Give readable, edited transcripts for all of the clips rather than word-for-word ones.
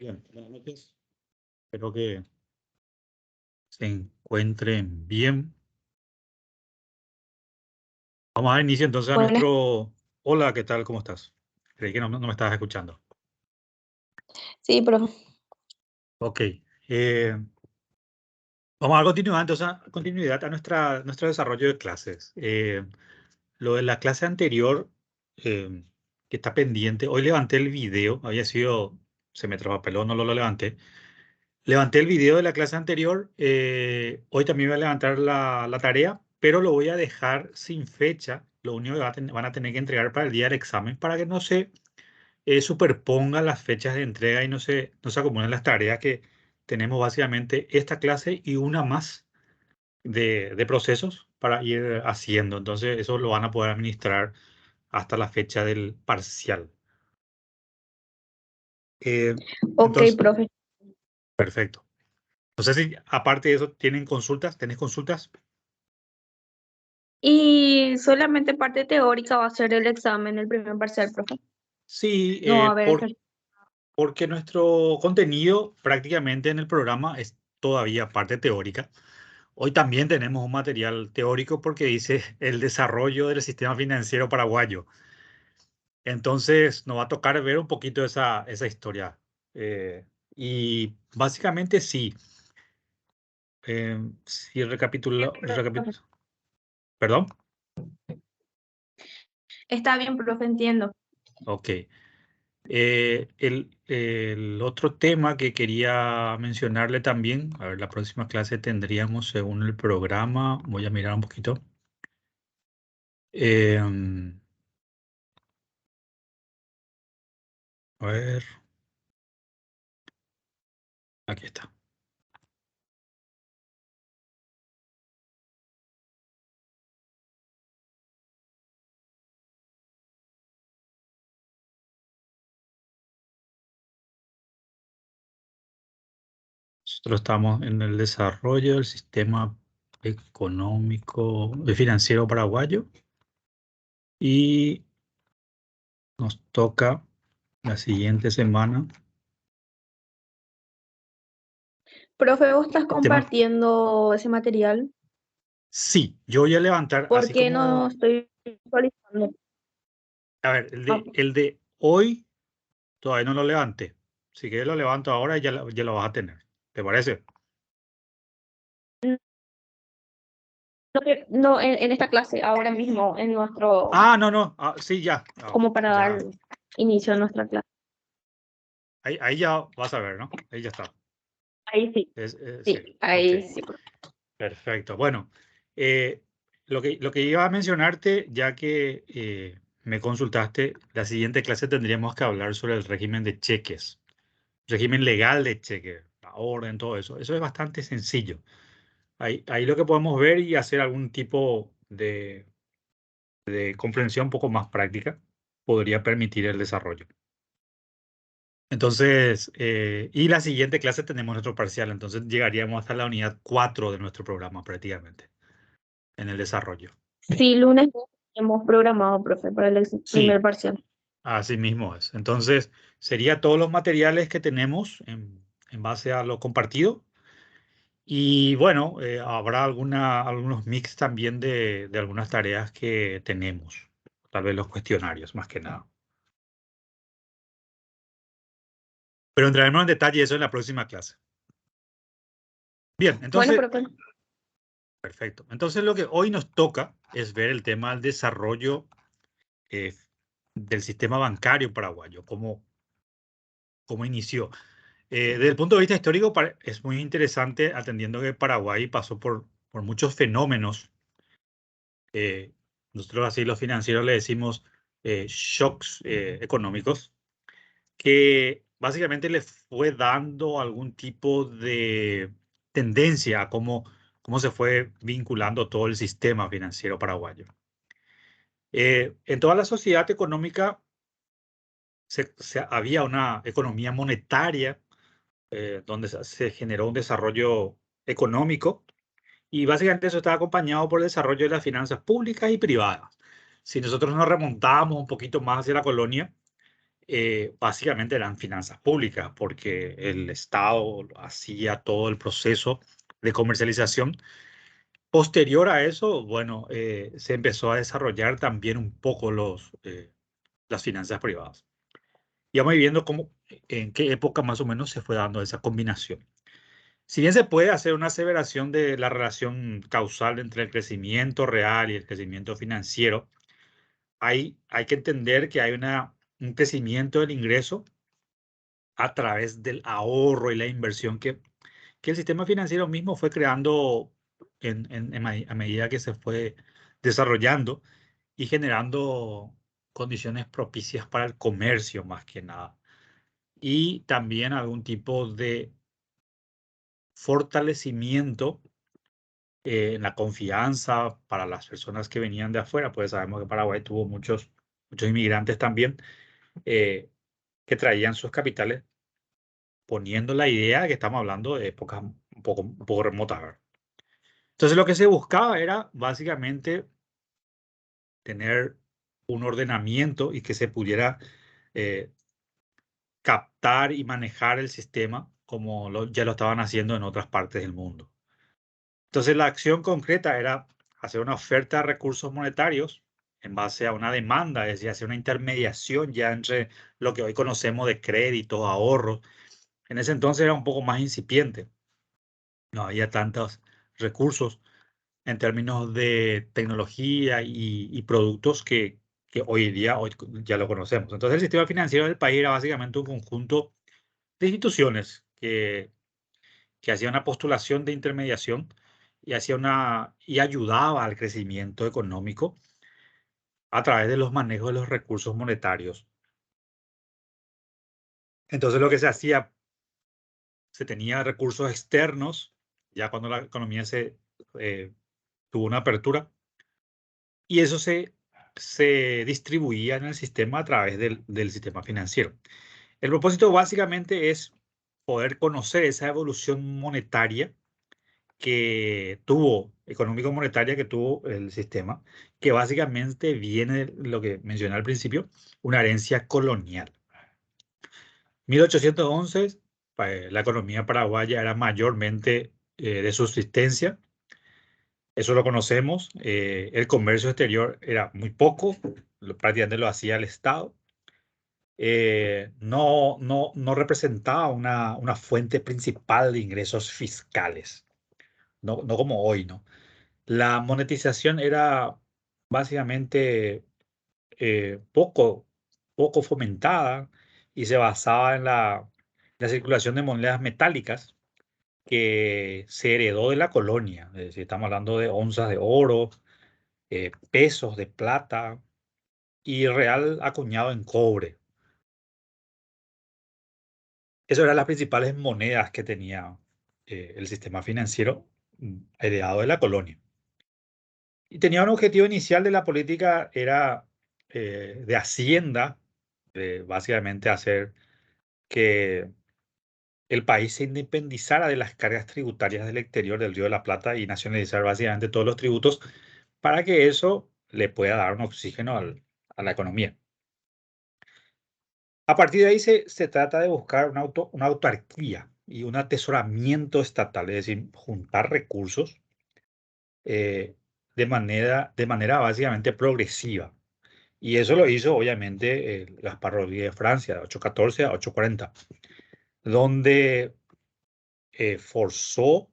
Bien, buenas noches. Espero que se encuentren bien. Vamos a dar inicio entonces a Buenas, nuestro... Hola, ¿qué tal? ¿Cómo estás? Creí que no me estabas escuchando. sí, profe. Ok. Vamos a dar continuidad, entonces, continuidad a nuestro desarrollo de clases. Lo de la clase anterior, que está pendiente, hoy levanté el video, se me trabapeló, no lo levanté. Levanté el video de la clase anterior, hoy también voy a levantar la tarea, pero lo voy a dejar sin fecha. Lo único que van a tener que entregar para el día del examen para que no se superpongan las fechas de entrega y no se acumulen las tareas que tenemos básicamente esta clase y una más de procesos para ir haciendo. Entonces eso lo van a poder administrar hasta la fecha del parcial. Eh, Ok, entonces, profe. perfecto. No sé si aparte de eso tienen consultas, ¿tenés consultas? Y solamente parte teórica va a ser el examen, el primer parcial, profe. Sí, No va a haber ejercicio. porque nuestro contenido prácticamente en el programa es todavía parte teórica. Hoy también tenemos un material teórico porque dice el desarrollo del sistema financiero paraguayo. Entonces nos va a tocar ver un poquito esa historia. Y básicamente sí. Si perdón. Está bien, profe, entiendo. Ok. El otro tema que quería mencionarle también, a ver, la próxima clase tendríamos, según el programa, voy a mirar un poquito. A ver, aquí está. Nosotros estamos en el desarrollo del sistema económico, financiero paraguayo y nos toca la siguiente semana. Profe, ¿vos estás Tema, compartiendo ese material? sí, yo voy a levantar, ¿Por así qué no como, estoy visualizando? a ver, Ah, el de hoy todavía no lo levanté. Si quieres lo levanto ahora y ya lo vas a tener. ¿Te parece? no, en esta clase, ahora mismo, en nuestro, Ah, no, no. Sí, ya. como para dar Ya. inicio a nuestra clase. Ahí ya vas a ver, ¿no? Ahí ya está. Ahí sí, Sí, sí, ok. ahí sí, profe. Perfecto. Bueno, eh, lo que iba a mencionarte, ya que me consultaste, la siguiente clase tendríamos que hablar sobre el régimen de cheques, régimen legal de cheques, la orden, todo eso. Eso es bastante sencillo. Ahí lo que podemos ver y hacer algún tipo de comprensión un poco más práctica podría permitir el desarrollo. Entonces, y la siguiente clase tenemos nuestro parcial, entonces llegaríamos hasta la unidad 4 de nuestro programa prácticamente en el desarrollo. Sí, lunes hemos programado, profe, para el primer Sí, parcial. así mismo es. Entonces, sería todos los materiales que tenemos en base a lo compartido. Y bueno, habrá algunos mix también de algunas tareas que tenemos, tal vez los cuestionarios más que nada. Pero entraremos en detalle eso en la próxima clase. Bien, Bueno, entonces, profe. perfecto. Entonces lo que hoy nos toca es ver el tema del desarrollo eh, del sistema bancario paraguayo, cómo inició. Desde el punto de vista histórico es muy interesante atendiendo que Paraguay pasó por muchos fenómenos. eh, Nosotros así los financieros le decimos shocks económicos, que básicamente le fue dando algún tipo de tendencia a cómo se fue vinculando todo el sistema financiero paraguayo. En toda la sociedad económica había una economía monetaria donde se generó un desarrollo económico y básicamente eso estaba acompañado por el desarrollo de las finanzas públicas y privadas. Si nosotros nos remontábamos un poquito más hacia la colonia, básicamente eran finanzas públicas, porque el Estado hacía todo el proceso de comercialización. Posterior a eso, bueno, se empezó a desarrollar también un poco las finanzas privadas. Y vamos viendo cómo, en qué época más o menos se fue dando esa combinación. Si bien se puede hacer una aseveración de la relación causal entre el crecimiento real y el crecimiento financiero, hay que entender que hay un crecimiento del ingreso a través del ahorro y la inversión que el sistema financiero mismo fue creando a medida que se fue desarrollando y generando condiciones propicias para el comercio más que nada. Y también algún tipo de fortalecimiento en la confianza para las personas que venían de afuera, pues sabemos que Paraguay tuvo muchos inmigrantes también eh, que traían sus capitales poniendo la idea de que estamos hablando de épocas un poco remotas, ¿verdad? Entonces lo que se buscaba era básicamente tener un ordenamiento y que se pudiera eh, captar y manejar el sistema como ya lo estaban haciendo en otras partes del mundo. Entonces la acción concreta era hacer una oferta de recursos monetarios en base a una demanda, es decir, hacer una intermediación ya entre lo que hoy conocemos de crédito, ahorros. En ese entonces era un poco más incipiente, no había tantos recursos en términos de tecnología y productos que hoy ya lo conocemos. Entonces el sistema financiero del país era básicamente un conjunto de instituciones que hacía una postulación de intermediación y ayudaba al crecimiento económico a través de los manejos de los recursos monetarios. Entonces lo que se hacía, se tenía recursos externos, ya cuando la economía eh, tuvo una apertura, y eso se distribuía en el sistema a través del sistema financiero. El propósito básicamente es poder conocer esa evolución monetaria económico-monetaria que tuvo el sistema, que básicamente viene de lo que mencioné al principio, una herencia colonial. 1811, la economía paraguaya era mayormente de subsistencia, eso lo conocemos. El comercio exterior era muy poco, prácticamente lo hacía el Estado. No representaba una fuente principal de ingresos fiscales, no como hoy, ¿no? La monetización era básicamente poco fomentada y se basaba en la circulación de monedas metálicas que se heredó de la colonia. Es decir, estamos hablando de onzas de oro, pesos de plata y real acuñado en cobre. Esas eran las principales monedas que tenía el sistema financiero heredado de la colonia. Y tenía un objetivo inicial de la política, era de Hacienda, básicamente hacer que el país se independizara de las cargas tributarias del exterior del Río de la Plata y nacionalizar básicamente todos los tributos para que eso le pueda dar un oxígeno a la economía. A partir de ahí se trata de buscar una autarquía y un atesoramiento estatal, es decir, juntar recursos de manera básicamente progresiva. Y eso lo hizo obviamente Gaspar Rodríguez de Francia, de 814 a 840, donde forzó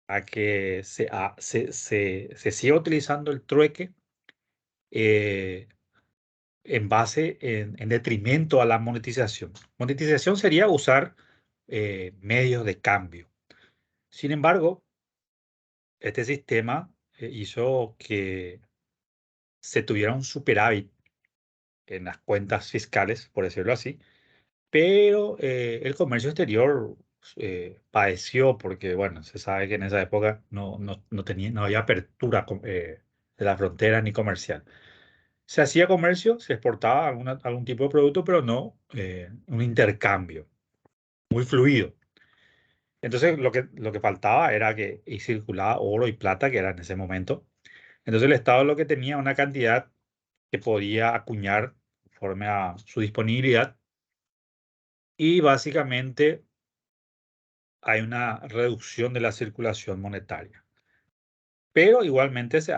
a que se siga utilizando el trueque eh, en detrimento a la monetización. Monetización sería usar medios de cambio. Sin embargo, este sistema hizo que se tuviera un superávit en las cuentas fiscales, por decirlo así, pero el comercio exterior padeció porque, bueno, se sabe que en esa época no había apertura de la frontera ni comercial. Se hacía comercio, se exportaba algún tipo de producto, pero no un intercambio muy fluido. Entonces, lo que faltaba era que y circulaba oro y plata, que era en ese momento. Entonces, el Estado lo que tenía una cantidad que podía acuñar conforme a su disponibilidad. Y básicamente hay una reducción de la circulación monetaria. Pero igualmente se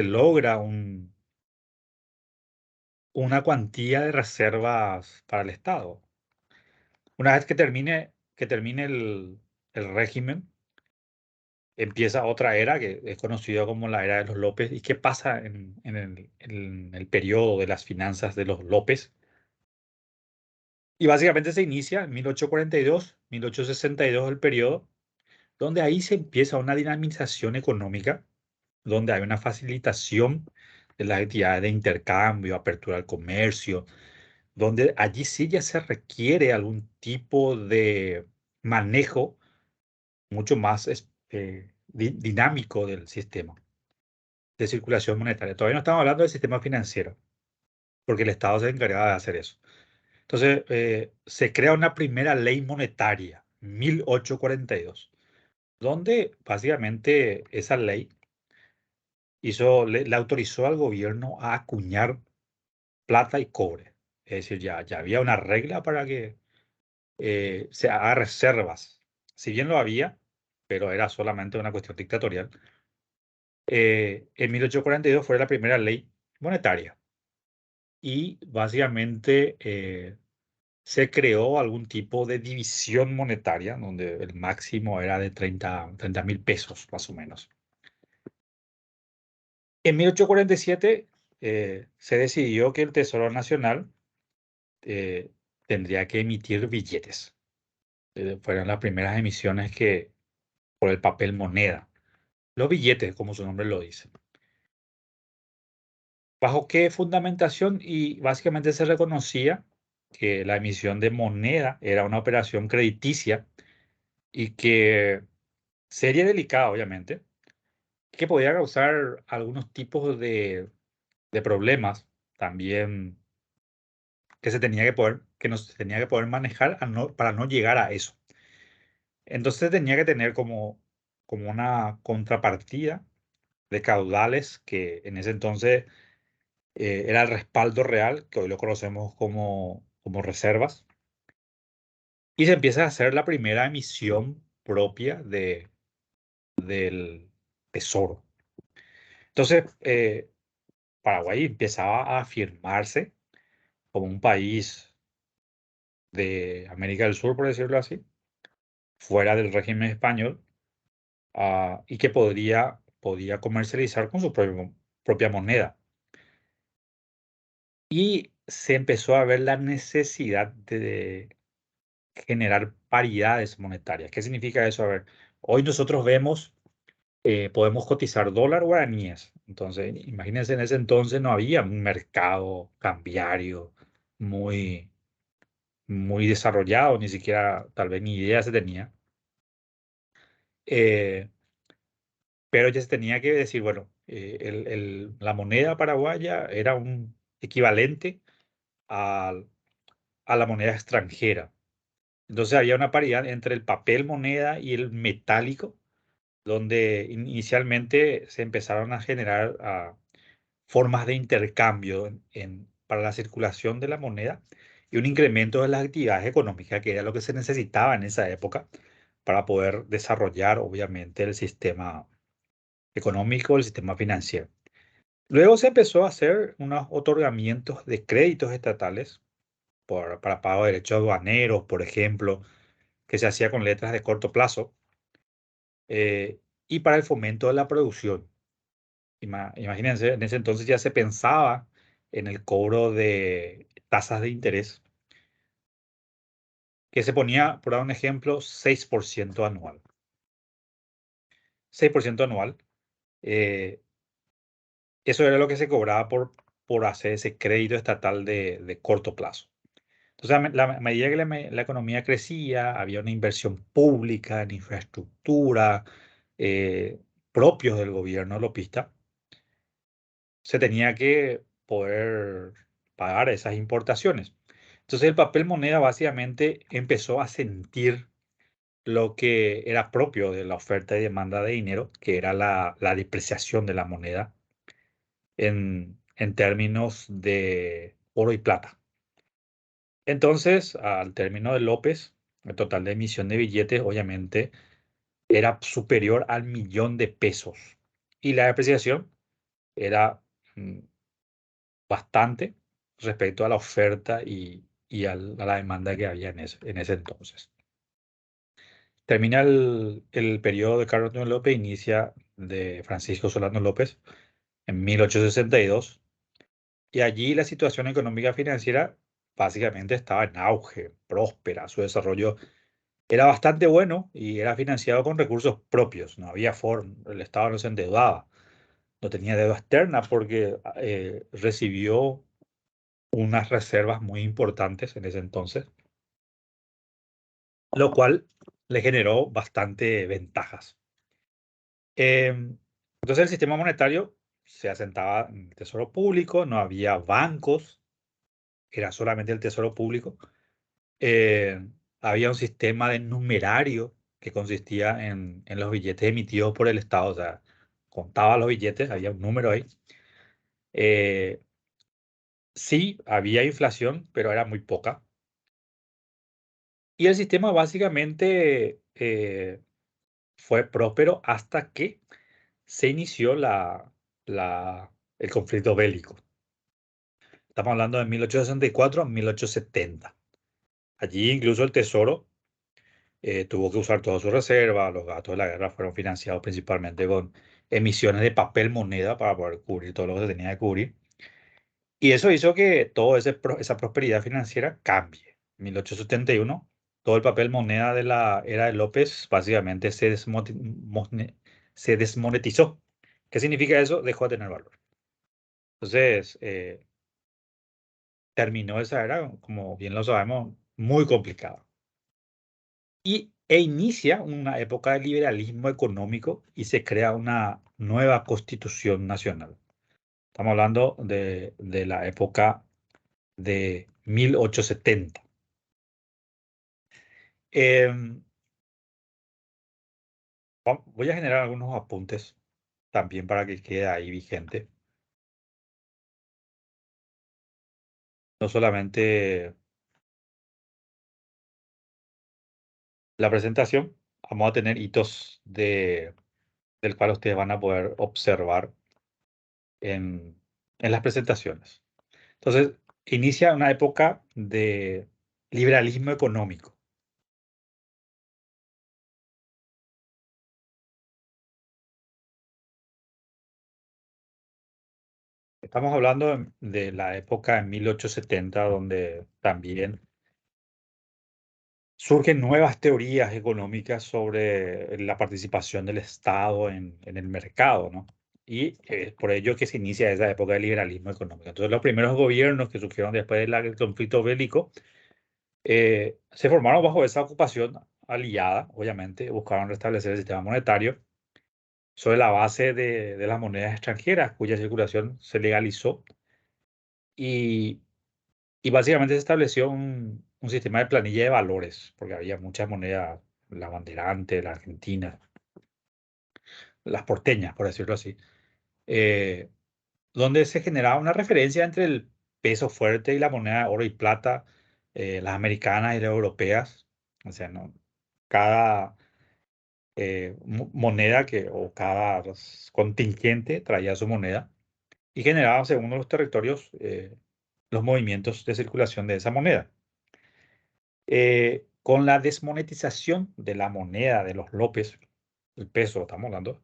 logra una cuantía de reservas para el Estado. Una vez que termine el régimen, empieza otra era que es conocida como la era de los López. ¿Y qué pasa en el periodo de las finanzas de los López? Y básicamente se inicia en 1842, 1862 el periodo, donde ahí se empieza una dinamización económica, donde hay una facilitación de las actividades de intercambio, apertura al comercio, donde allí sí ya se requiere algún tipo de manejo mucho más dinámico del sistema de circulación monetaria. Todavía no estamos hablando del sistema financiero, porque el Estado se encargaba de hacer eso. Entonces, se crea una primera ley monetaria, 1842, donde básicamente esa ley le autorizó al gobierno a acuñar plata y cobre. Es decir, ya había una regla para que se haga reservas. Si bien lo había, pero era solamente una cuestión dictatorial. En 1842 fue la primera ley monetaria y básicamente se creó algún tipo de división monetaria donde el máximo era de 30.000 pesos, más o menos. En 1847 se decidió que el Tesoro Nacional eh, tendría que emitir billetes. Fueron las primeras emisiones por el papel moneda. Los billetes, como su nombre lo dice. ¿Bajo qué fundamentación? Y básicamente se reconocía que la emisión de moneda era una operación crediticia y que sería delicada, obviamente, que podía causar algunos tipos de problemas también que nos tenía que poder manejar para no llegar a eso. Entonces tenía que tener como una contrapartida de caudales que en ese entonces era el respaldo real, que hoy lo conocemos como reservas, y se empieza a hacer la primera emisión propia del tesoro. Entonces, Paraguay empezaba a afirmarse como un país de América del Sur, por decirlo así, fuera del régimen español, y que podía comercializar con su propia moneda. Y se empezó a ver la necesidad de generar paridades monetarias. ¿Qué significa eso? A ver, hoy nosotros podemos cotizar dólar guaraníes. Entonces, imagínense, en ese entonces no había un mercado cambiario muy, muy desarrollado, ni siquiera tal vez ni idea se tenía. Eh, pero ya se tenía que decir, bueno, la moneda paraguaya era un equivalente a, a la moneda extranjera. Entonces había una paridad entre el papel moneda y el metálico, donde inicialmente se empezaron a generar formas de intercambio para la circulación de la moneda y un incremento de las actividades económicas, que era lo que se necesitaba en esa época para poder desarrollar, obviamente, el sistema económico, el sistema financiero. Luego se empezó a hacer unos otorgamientos de créditos estatales para pago de derechos aduaneros, por ejemplo, que se hacía con letras de corto plazo, y para el fomento de la producción. Imagínense, en ese entonces ya se pensaba en el cobro de tasas de interés, que se ponía, por dar un ejemplo, 6% anual. 6% anual. eh, Eso era lo que se cobraba por hacer ese crédito estatal de corto plazo. Entonces, a medida que la economía crecía, había una inversión pública en infraestructura propios del gobierno lopista, se tenía que poder pagar esas importaciones. Entonces, el papel moneda básicamente empezó a sentir lo que era propio de la oferta y demanda de dinero, que era la depreciación de la moneda en términos de oro y plata. Entonces, al término de López, el total de emisión de billetes, obviamente, era superior al 1.000.000 de pesos. Y la depreciación era bastante respecto a la oferta y a la demanda que había en ese entonces. Termina el periodo de Carlos Antonio López, inicia de Francisco Solano López en 1862, y allí la situación económica financiera básicamente estaba en auge, próspera, su desarrollo era bastante bueno y era financiado con recursos propios, no había forma, el Estado no se endeudaba, no tenía deuda externa porque recibió unas reservas muy importantes en ese entonces, lo cual le generó bastante ventajas. Entonces el sistema monetario se asentaba en el tesoro público, no había bancos, era solamente el tesoro público. Eh, Había un sistema de numerario que consistía en los billetes emitidos por el Estado, o sea, contaba los billetes, había un número ahí. Eh, sí, había inflación, pero era muy poca. Y el sistema básicamente fue próspero hasta que se inició el conflicto bélico. Estamos hablando de 1864 a 1870. Allí incluso el Tesoro tuvo que usar toda su reserva, los gastos de la guerra fueron financiados principalmente con emisiones de papel moneda para poder cubrir todo lo que se tenía que cubrir. Y eso hizo que toda esa prosperidad financiera cambie. En 1871, todo el papel moneda de la era de López básicamente se desmonetizó. ¿Qué significa eso? Dejó de tener valor. Entonces, terminó esa era, como bien lo sabemos, muy complicada. E inicia una época de liberalismo económico y se crea una nueva constitución nacional. Estamos hablando de la época de 1870. Em, Voy a generar algunos apuntes también para que quede ahí vigente. No solamente la presentación, vamos a tener hitos del cual ustedes van a poder observar en las presentaciones. Entonces, inicia una época de liberalismo económico. Estamos hablando de la época de 1870, donde también surgen nuevas teorías económicas sobre la participación del Estado en el mercado, ¿no? Y es por ello que se inicia esa época de liberalismo económico. Entonces, los primeros gobiernos que surgieron después del conflicto bélico se formaron bajo esa ocupación aliada, obviamente, buscaron restablecer el sistema monetario sobre la base de las monedas extranjeras, cuya circulación se legalizó, y, y básicamente se estableció un sistema de planilla de valores, porque había muchas monedas, la banderante, la argentina, las porteñas, por decirlo así, eh, donde se generaba una referencia entre el peso fuerte y la moneda de oro y plata, las americanas y las europeas. O sea, ¿no? Cada moneda o cada contingente traía su moneda y generaba, según los territorios, los movimientos de circulación de esa moneda. Con la desmonetización de la moneda de los López, el peso, estamos hablando,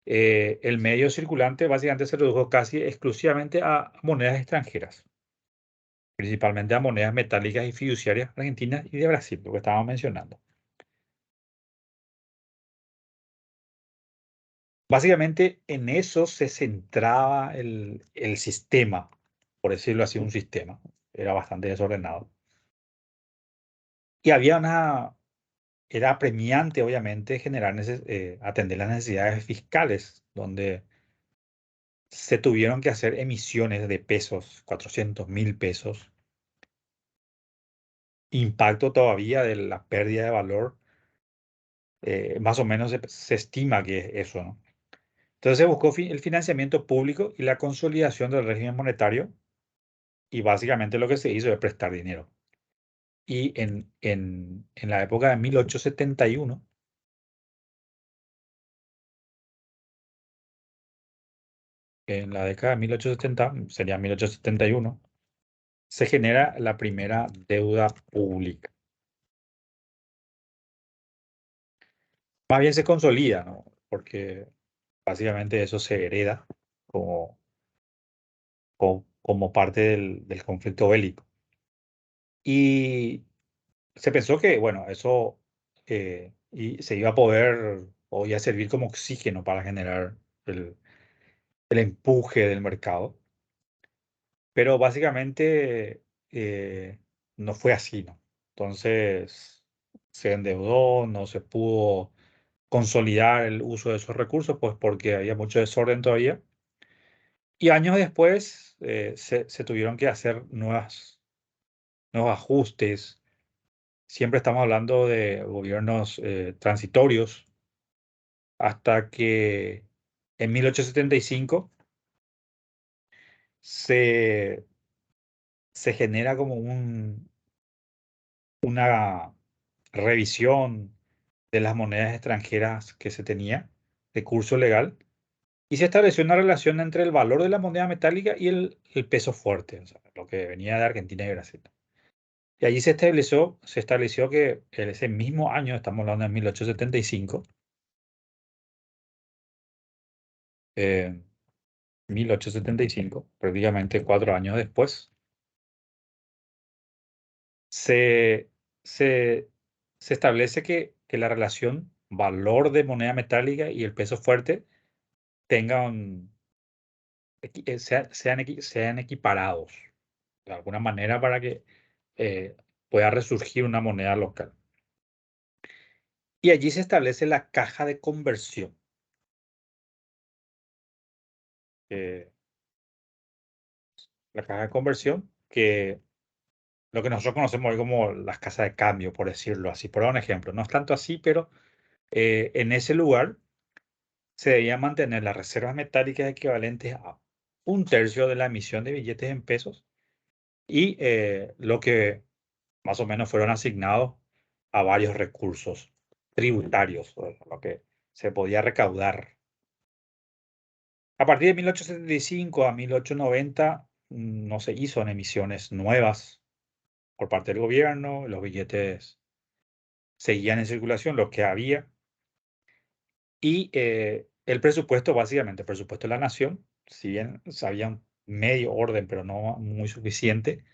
el medio circulante básicamente se redujo casi exclusivamente a monedas extranjeras, principalmente a monedas metálicas y fiduciarias argentinas y de Brasil, lo que estábamos mencionando. Básicamente en eso se centraba el sistema, por decirlo así, un sistema. Era bastante desordenado. Y era apremiante, obviamente, atender las necesidades fiscales, donde se tuvieron que hacer emisiones de pesos, 400.000 pesos. Impacto todavía de la pérdida de valor, más o menos se estima que es eso, ¿no? Entonces se buscó el financiamiento público y la consolidación del régimen monetario y básicamente lo que se hizo es prestar dinero. Y en la época de 1871, en la década de 1870, sería 1871, se genera la primera deuda pública. Más bien se consolida, ¿no? Porque básicamente eso se hereda como, como parte del conflicto bélico. Y se pensó que, bueno, eso y se iba a poder o iba a servir como oxígeno para generar el empuje del mercado, pero básicamente no fue así, ¿no? Entonces se endeudó, no se pudo consolidar el uso de esos recursos, pues porque había mucho desorden todavía. Y años después se tuvieron que hacer nuevos ajustes. Siempre estamos hablando de gobiernos transitorios hasta que en 1875 se, se genera como una revisión de las monedas extranjeras que se tenía de curso legal y se estableció una relación entre el valor de la moneda metálica y el peso fuerte, o sea, lo que venía de Argentina y Brasil. Y allí se estableció que en ese mismo año, estamos hablando de 1875, 1875, prácticamente 4 años después, se, se, se establece que la relación valor de moneda metálica y el peso fuerte tengan, sean equiparados de alguna manera para que eh, pueda resurgir una moneda local. Y allí se establece la caja de conversión. eh, la caja de conversión, que lo que nosotros conocemos hoy como las casas de cambio, por decirlo así, por dar un ejemplo. No es tanto así, pero en ese lugar se debían mantener las reservas metálicas equivalentes a 1/3 de la emisión de billetes en pesos y lo que más o menos fueron asignados a varios recursos tributarios, o lo que se podía recaudar. A partir de 1875 a 1890 no se hizo en emisiones nuevas por parte del gobierno, los billetes seguían en circulación, los que había, y el presupuesto, básicamente, el presupuesto de la nación, si bien sabía un medio orden, pero no muy suficiente,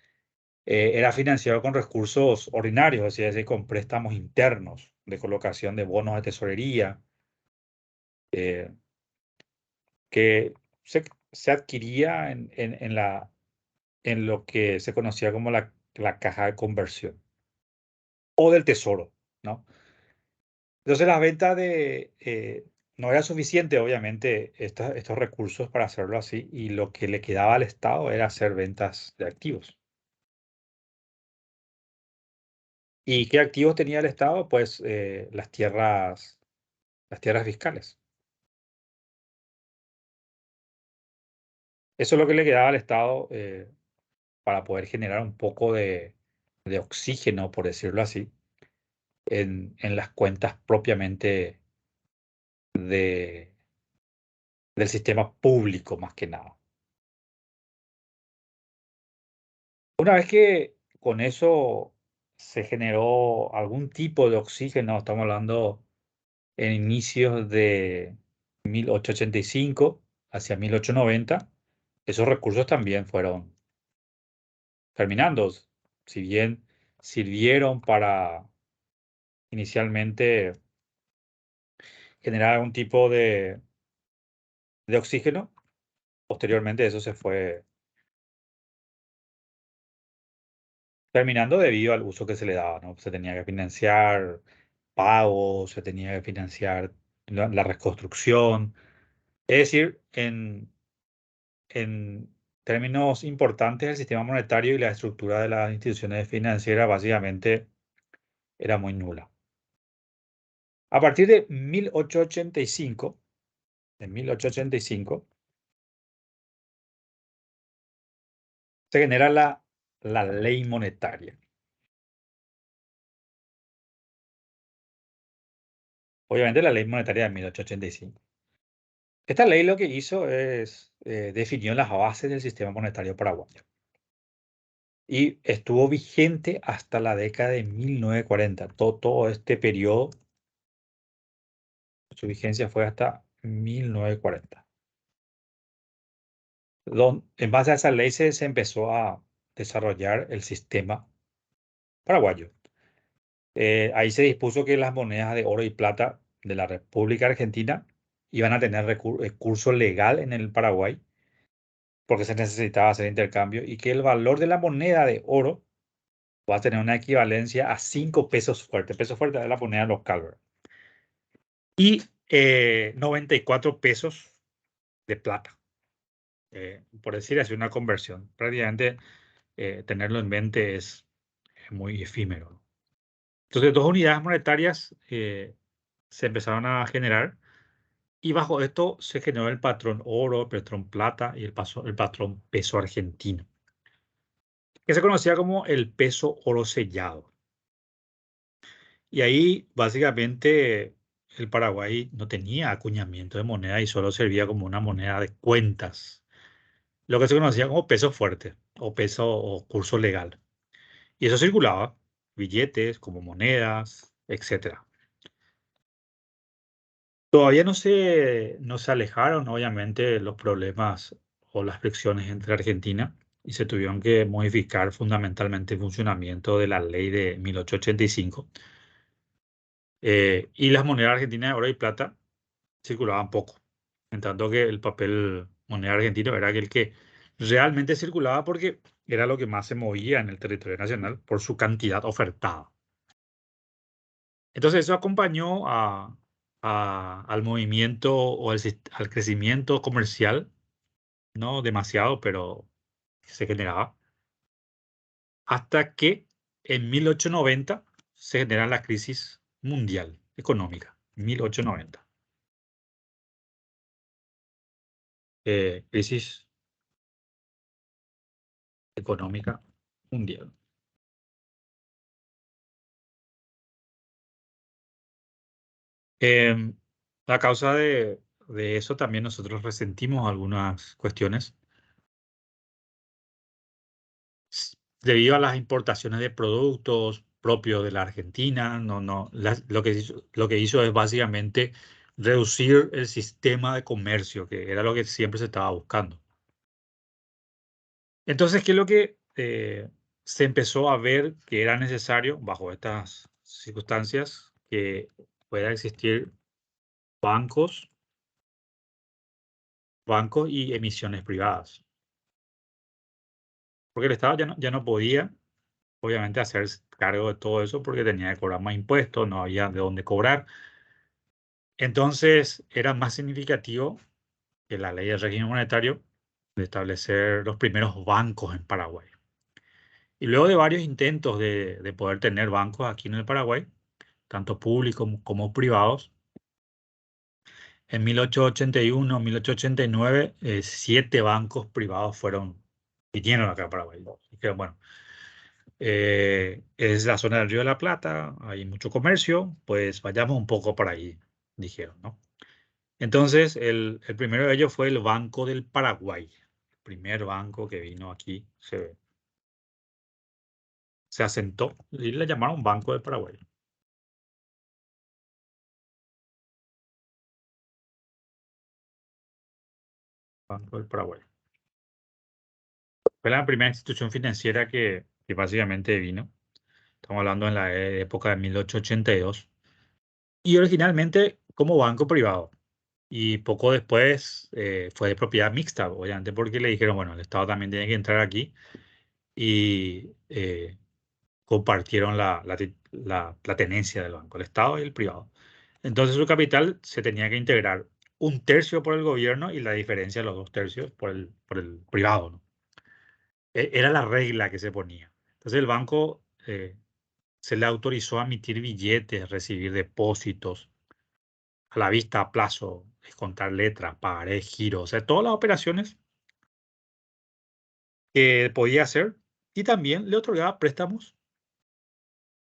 era financiado con recursos ordinarios, es decir, con préstamos internos de colocación de bonos de tesorería, eh, que se adquiría en lo que se conocía como la caja de conversión o del tesoro, ¿no? Entonces las ventas no era suficiente, obviamente, estos recursos para hacerlo así, y lo que le quedaba al Estado era hacer ventas de activos. ¿Y qué activos tenía el Estado? Pues las tierras fiscales. Eso es lo que le quedaba al Estado para poder generar un poco de oxígeno, por decirlo así, en las cuentas propiamente de, del sistema público, más que nada. Una vez que con eso se generó algún tipo de oxígeno, estamos hablando en inicios de 1885 hacia 1890, esos recursos también fueron terminando. Si bien sirvieron para inicialmente generar algún tipo de oxígeno, posteriormente eso se fue terminando debido al uso que se le daba, ¿no? Se tenía que financiar pagos, se tenía que financiar la reconstrucción. Es decir, en términos importantes, el sistema monetario y la estructura de las instituciones financieras básicamente era muy nula. A partir de 1885, en 1885, se genera la ley monetaria. Obviamente la ley monetaria de 1885. Esta ley lo que hizo es definió las bases del sistema monetario paraguayo y estuvo vigente hasta la década de 1940. Todo este periodo, su vigencia fue hasta 1940. En base a esa ley se empezó a desarrollar el sistema paraguayo. Ahí se dispuso que las monedas de oro y plata de la República Argentina iban a tener curso legal en el Paraguay porque se necesitaba hacer intercambio y que el valor de la moneda de oro va a tener una equivalencia a 5 pesos fuertes. Peso fuerte es la moneda local, ¿verdad? Y 94 pesos de plata. Por decir así, una conversión. Prácticamente tenerlo en mente es muy efímero. Entonces, dos unidades monetarias se empezaron a generar y bajo esto se generó el patrón oro, el patrón plata y el patrón peso argentino, que se conocía como el peso oro sellado. Y ahí básicamente el Paraguay no tenía acuñamiento de moneda y solo servía como una moneda de cuentas, lo que se conocía como peso fuerte o peso o curso legal. Y eso circulaba, billetes como monedas, etcétera. Todavía no se alejaron, obviamente, los problemas o las fricciones entre Argentina y se tuvieron que modificar fundamentalmente el funcionamiento de la ley de 1885. Y las monedas argentinas de oro y plata circulaban poco, en tanto que el papel moneda argentino era el que realmente circulaba porque era lo que más se movía en el territorio nacional por su cantidad ofertada. Entonces eso acompañó al movimiento o al crecimiento comercial, no demasiado, pero se generaba, hasta que en 1890 se genera la crisis mundial económica, 1890. Crisis económica mundial. Em, a causa de eso también nosotros resentimos algunas cuestiones debido a las importaciones de productos propios de la Argentina. Lo que hizo es básicamente reducir el sistema de comercio, que era lo que siempre se estaba buscando. Entonces, ¿qué es lo que se empezó a ver que era necesario bajo estas circunstancias? Que pueda existir bancos, bancos y emisiones privadas. Porque el Estado ya no podía, obviamente, hacerse cargo de todo eso porque tenía que cobrar más impuestos, no había de dónde cobrar. Entonces, era más significativo que la ley de régimen monetario de establecer los primeros bancos en Paraguay. Y luego de varios intentos de poder tener bancos aquí en el Paraguay, tanto públicos como privados, en 1881, 1889, 7 bancos privados vinieron acá a Paraguay. Dijeron, bueno, es la zona del Río de la Plata, hay mucho comercio, pues vayamos un poco para ahí, dijeron, ¿no? Entonces, el primero de ellos fue el Banco del Paraguay, el primer banco que vino aquí, se asentó y le llamaron Banco del Paraguay. Banco del Paraguay. Fue la primera institución financiera que básicamente vino. Estamos hablando en la época de 1882. Y originalmente como banco privado. Y poco después fue de propiedad mixta, obviamente, porque le dijeron, bueno, el Estado también tiene que entrar aquí y compartieron la tenencia del banco, el Estado y el privado. Entonces su capital se tenía que integrar un tercio por el gobierno y la diferencia de los 2 tercios por el privado, ¿no? Era la regla que se ponía. Entonces el banco se le autorizó a emitir billetes, recibir depósitos a la vista, a plazo, contar letras, pagarés, giros, o sea, todas las operaciones que podía hacer, y también le otorgaba préstamos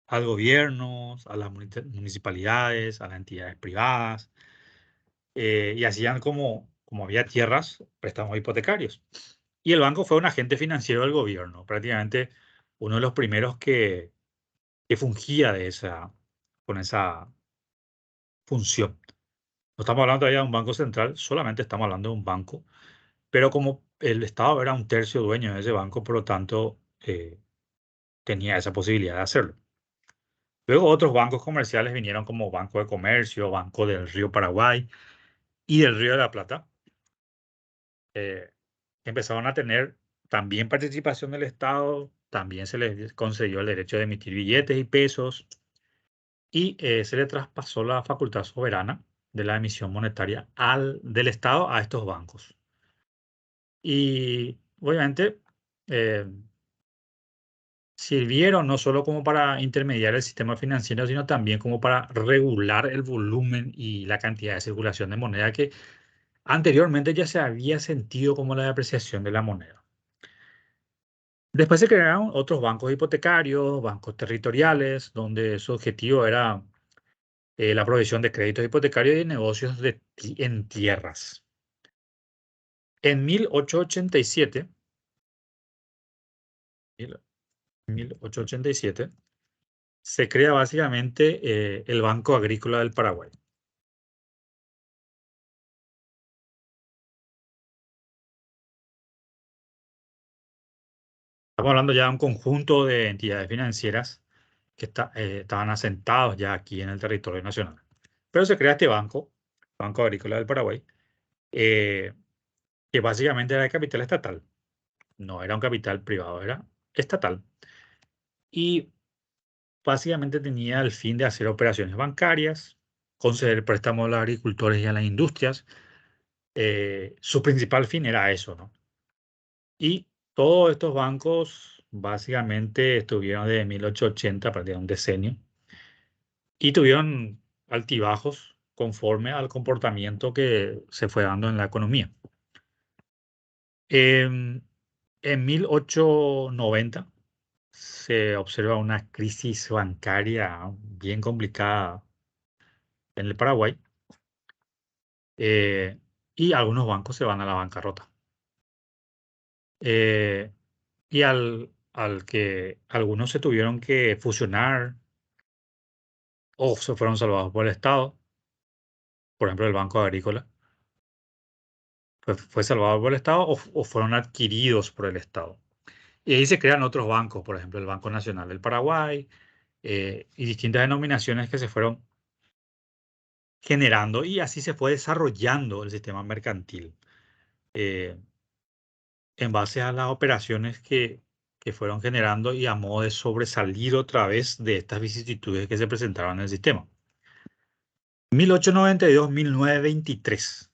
al gobierno, a las municipalidades, a las entidades privadas, y hacían como había tierras, préstamos hipotecarios. Y el banco fue un agente financiero del gobierno, prácticamente uno de los primeros que fungía con esa función. No estamos hablando todavía de un banco central, solamente estamos hablando de un banco, pero como el Estado era un tercio dueño de ese banco, por lo tanto, tenía esa posibilidad de hacerlo. Luego otros bancos comerciales vinieron como Banco de Comercio, Banco del Río Paraguay y del Río de la Plata. eh, Empezaron a tener también participación del Estado, también se les concedió el derecho de emitir billetes y pesos, y se le traspasó la facultad soberana de la emisión monetaria del Estado a estos bancos. Y obviamente eh, sirvieron no solo como para intermediar el sistema financiero, sino también como para regular el volumen y la cantidad de circulación de moneda que anteriormente ya se había sentido como la depreciación de la moneda. Después se crearon otros bancos hipotecarios, bancos territoriales, donde su objetivo era la provisión de créditos hipotecarios y negocios en tierras. En 1887, 1887 se crea básicamente el Banco Agrícola del Paraguay. Estamos hablando ya de un conjunto de entidades financieras que estaban asentados ya aquí en el territorio nacional. Pero se crea este banco, Banco Agrícola del Paraguay, eh, que básicamente era de capital estatal. No era un capital privado, era estatal. Y básicamente tenía el fin de hacer operaciones bancarias, conceder préstamos a los agricultores y a las industrias. Su principal fin era eso, ¿no? Y todos estos bancos básicamente estuvieron desde 1880, prácticamente un decenio, y tuvieron altibajos conforme al comportamiento que se fue dando en la economía. En, en 1890 se observa una crisis bancaria bien complicada en el Paraguay, eh, y algunos bancos se van a la bancarrota. Eh, y al que algunos se tuvieron que fusionar o se fueron salvados por el Estado, por ejemplo el Banco Agrícola, fue salvado por el Estado o fueron adquiridos por el Estado. Y ahí se crean otros bancos, por ejemplo el Banco Nacional del Paraguay, y distintas denominaciones que se fueron generando, y así se fue desarrollando el sistema mercantil eh, en base a las operaciones que fueron generando y a modo de sobresalir otra vez de estas vicisitudes que se presentaban en el sistema. 1892-1923.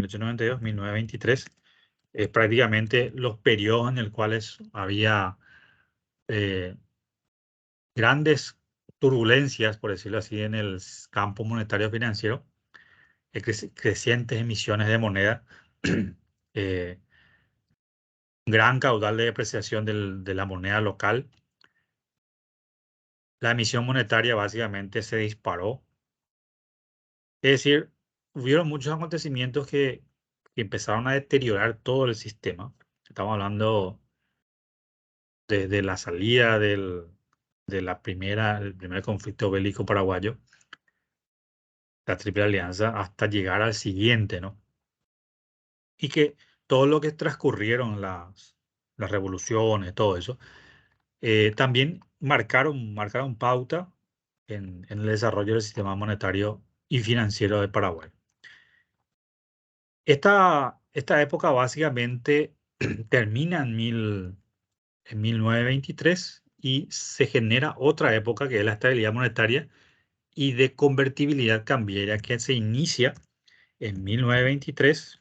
1892-1923 es prácticamente los periodos en los cuales había eh, grandes turbulencias, por decirlo así, en el campo monetario financiero, crecientes emisiones de moneda, eh, gran caudal de depreciación de la moneda local. La emisión monetaria básicamente se disparó. Es decir, hubieron muchos acontecimientos que empezaron a deteriorar todo el sistema. Estamos hablando desde la salida del primer conflicto bélico paraguayo, la Triple Alianza, hasta llegar al siguiente, ¿no? Y que todo lo que transcurrieron las revoluciones, todo eso, también marcaron pauta en el desarrollo del sistema monetario y financiero de Paraguay. Esta época básicamente termina en 1923 y se genera otra época que es la estabilidad monetaria y de convertibilidad cambiaria que se inicia en 1923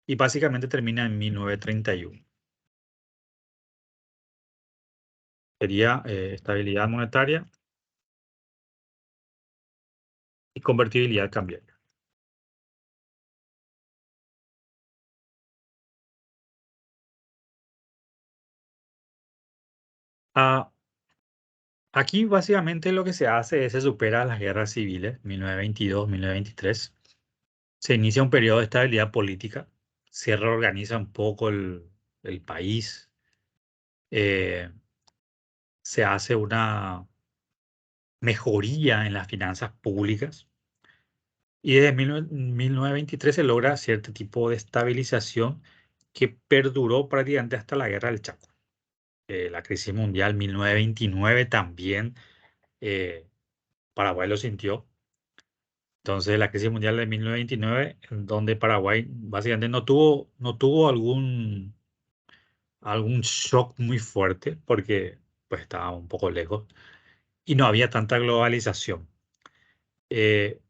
y básicamente termina en 1931. Sería estabilidad monetaria y convertibilidad cambiaria. Ah, aquí básicamente lo que se hace es se supera las guerras civiles, 1922, 1923. Se inicia un periodo de estabilidad política, se reorganiza un poco el país, eh, se hace una mejoría en las finanzas públicas y desde 1923 se logra cierto tipo de estabilización que perduró prácticamente hasta la Guerra del Chaco. La crisis mundial 1929 también Paraguay lo sintió. Entonces la crisis mundial de 1929, en donde Paraguay básicamente no tuvo algún shock muy fuerte porque pues estaba un poco lejos y no había tanta globalización. Eh,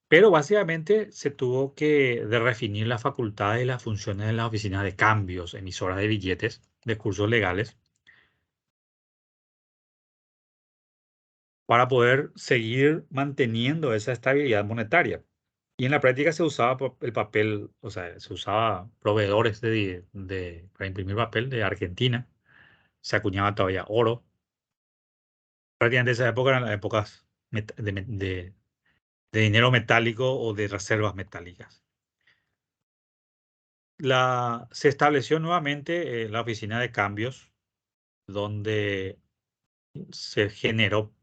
pero básicamente se tuvo que de redefinir las facultades y las funciones de las oficinas de cambios, emisoras de billetes, de cursos legales, para poder seguir manteniendo esa estabilidad monetaria. Y en la práctica se usaba el papel, o sea, se usaba proveedores para imprimir papel de Argentina, se acuñaba todavía oro. Prácticamente esa época eran las épocas de dinero metálico o de reservas metálicas. Se estableció nuevamente la oficina de cambios, donde se generó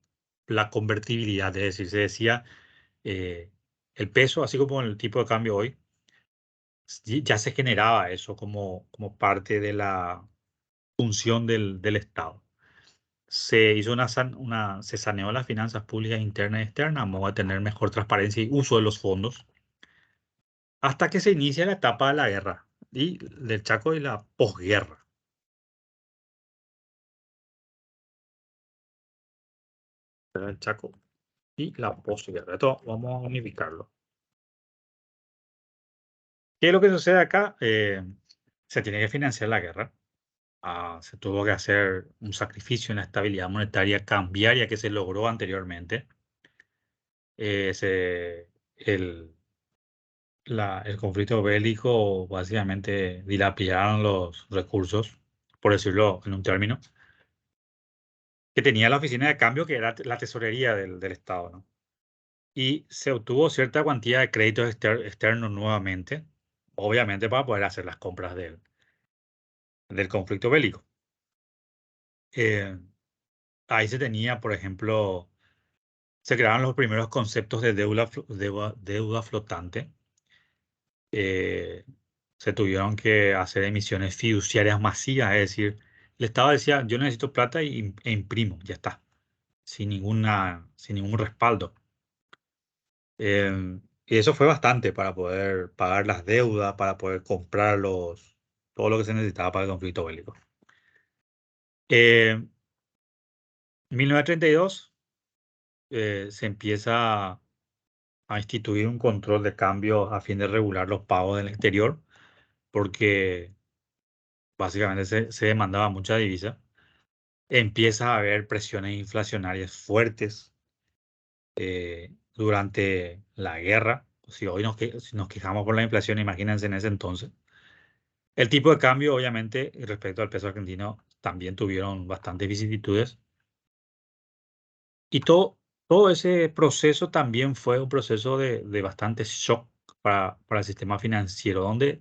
la convertibilidad, es decir, se decía eh, el peso, así como el tipo de cambio hoy, ya se generaba eso como parte de la función del Estado. Se hizo se saneó las finanzas públicas internas y externas a modo de tener mejor transparencia y uso de los fondos, hasta que se inicia la etapa de la guerra y del Chaco y la posguerra. El Chaco y la posguerra. Esto vamos a unificarlo. ¿Qué es lo que sucede acá? Se tiene que financiar la guerra. Se tuvo que hacer un sacrificio en la estabilidad monetaria cambiaria que se logró anteriormente. El, el conflicto bélico básicamente dilapidaron los recursos, por decirlo en un término, que tenía la oficina de cambio, que era la tesorería del Estado, ¿no? Y se obtuvo cierta cuantía de créditos externos nuevamente, obviamente para poder hacer las compras del conflicto bélico. Eh, Ahí se tenía, por ejemplo, se crearon los primeros conceptos de deuda flotante. Eh, Se tuvieron que hacer emisiones fiduciarias masivas, es decir, el Estado decía, yo necesito plata e imprimo, ya está, sin ningún respaldo. Y eso fue bastante para poder pagar las deudas, para poder comprar todo lo que se necesitaba para el conflicto bélico. En 1932 se empieza a instituir un control de cambio a fin de regular los pagos del exterior, porque básicamente se demandaba mucha divisa. Empieza a haber presiones inflacionarias fuertes durante la guerra. Si hoy si nos quejamos por la inflación, imagínense en ese entonces. El tipo de cambio, obviamente, y respecto al peso argentino, también tuvieron bastantes vicisitudes. Y todo ese proceso también fue un proceso de bastante shock para el sistema financiero, donde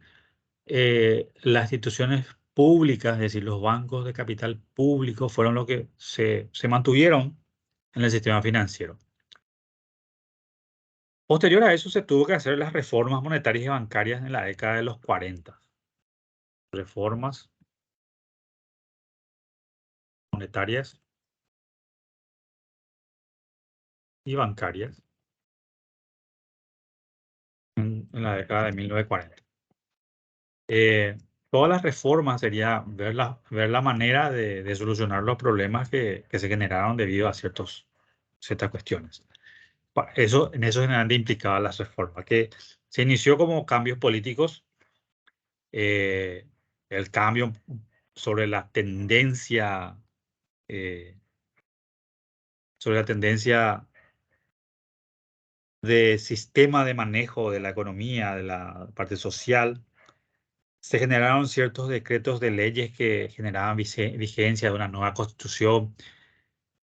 las instituciones públicas, es decir, los bancos de capital público, fueron los que se mantuvieron en el sistema financiero. Posterior a eso, se tuvo que hacer las reformas monetarias y bancarias en la década de los 40. Reformas monetarias y bancarias en la década de 1940. Eh, Todas las reformas sería ver la manera de solucionar los problemas que se generaron debido a ciertas cuestiones. En eso generalmente implicaba las reformas, que se inició como cambios políticos, eh, el cambio sobre la tendencia, eh, sobre la tendencia de sistema de manejo de la economía, de la parte social, se generaron ciertos decretos de leyes que generaban vigencia de una nueva constitución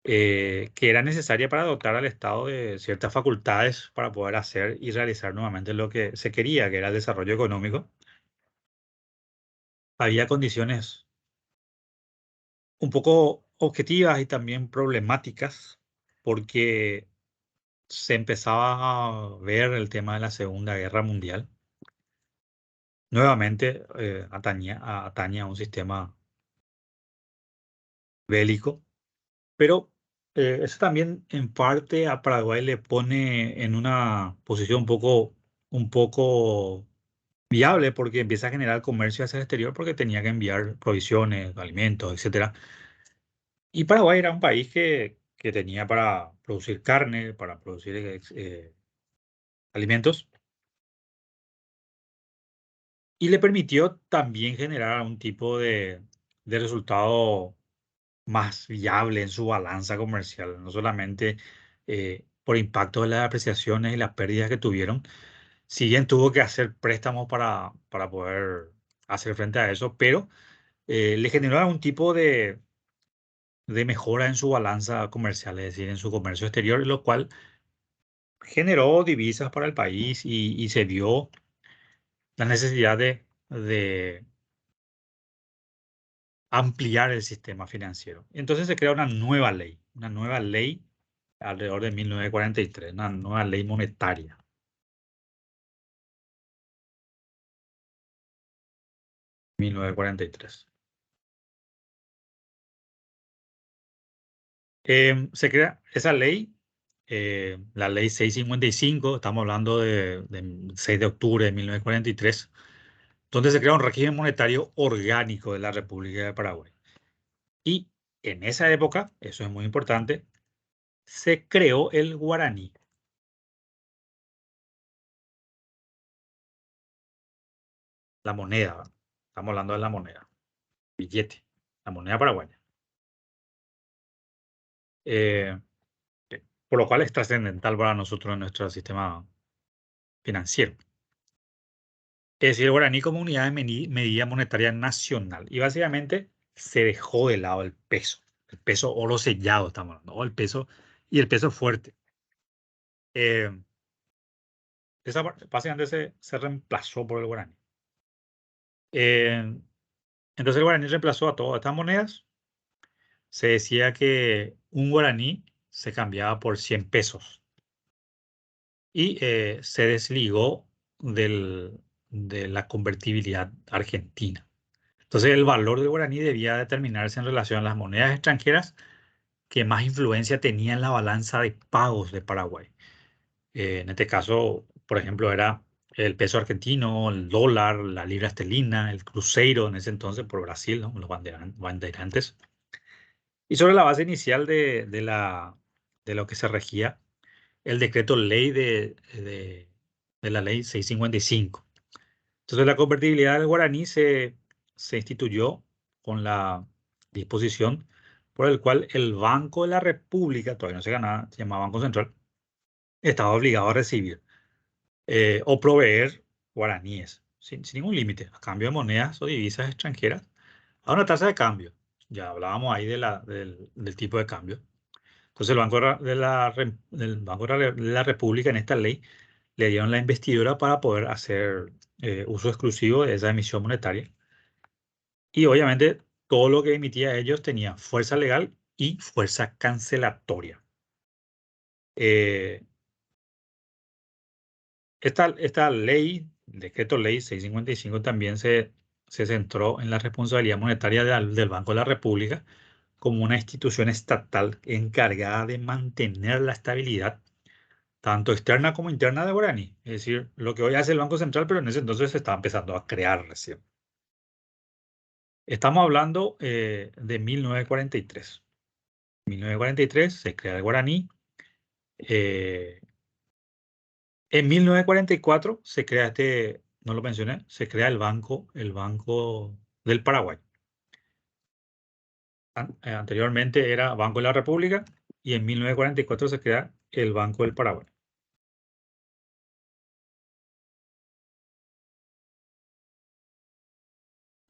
que era necesaria para dotar al Estado de ciertas facultades para poder hacer y realizar nuevamente lo que se quería, que era el desarrollo económico. Había condiciones un poco objetivas y también problemáticas porque se empezaba a ver el tema de la Segunda Guerra Mundial. Nuevamente atañe a un sistema bélico, pero eso también en parte a Paraguay le pone en una posición un poco viable porque empieza a generar comercio hacia el exterior porque tenía que enviar provisiones, alimentos, etcétera. Y Paraguay era un país que tenía para producir carne, para producir alimentos, y le permitió también generar un tipo de resultado más viable en su balanza comercial, no solamente por impacto de las apreciaciones y las pérdidas que tuvieron. Si bien tuvo que hacer préstamos para poder hacer frente a eso, pero le generó algún tipo de mejora en su balanza comercial, es decir, en su comercio exterior, lo cual generó divisas para el país y se vio la necesidad de ampliar el sistema financiero. Entonces se crea una nueva ley alrededor de 1943, una nueva ley monetaria, 1943. Se crea esa ley, la ley 655, estamos hablando de 6 de octubre de 1943, donde se crea un régimen monetario orgánico de la República de Paraguay. Y en esa época, eso es muy importante, se creó el guaraní, la moneda, ¿verdad? Estamos hablando de la moneda, billete, la moneda paraguaya. Eh, por lo cual es trascendental para nosotros en nuestro sistema financiero. Es decir, el guaraní como unidad de medida monetaria nacional. Y básicamente se dejó de lado el peso oro sellado, estamos hablando, o el peso y el peso fuerte. Eh, básicamente se reemplazó por el guaraní. Eh, entonces el guaraní reemplazó a todas estas monedas. Se decía que un guaraní se cambiaba por 100 pesos y se desligó de la convertibilidad argentina. Entonces el valor del guaraní debía determinarse en relación a las monedas extranjeras que más influencia tenían en la balanza de pagos de Paraguay. En este caso, por ejemplo, era el peso argentino, el dólar, la libra esterlina, el cruzeiro en ese entonces por Brasil, ¿no? Los bandeirantes. Y sobre la base inicial de lo que se regía el decreto ley de la ley 655. Entonces la convertibilidad del guaraní se instituyó con la disposición por el cual el Banco de la República, todavía no se ganaba, se llamaba Banco Central, estaba obligado a recibir o proveer guaraníes sin ningún límite, a cambio de monedas o divisas extranjeras, a una tasa de cambio. Ya hablábamos ahí del tipo de cambio. Entonces el Banco del Banco de la República en esta ley le dieron la investidura para poder hacer uso exclusivo de esa emisión monetaria. Y obviamente todo lo que emitía ellos tenía fuerza legal y fuerza cancelatoria. Eh, esta ley, decreto ley 655, también se centró en la responsabilidad monetaria del Banco de la República como una institución estatal encargada de mantener la estabilidad tanto externa como interna de guaraní. Es decir, lo que hoy hace el Banco Central, pero en ese entonces se estaba empezando a crear recién. Estamos hablando de 1943. 1943 se crea el guaraní. eh, en 1944 se crea no lo mencioné, se crea el Banco del Paraguay. Anteriormente era Banco de la República y en 1944 se crea el Banco del Paraguay.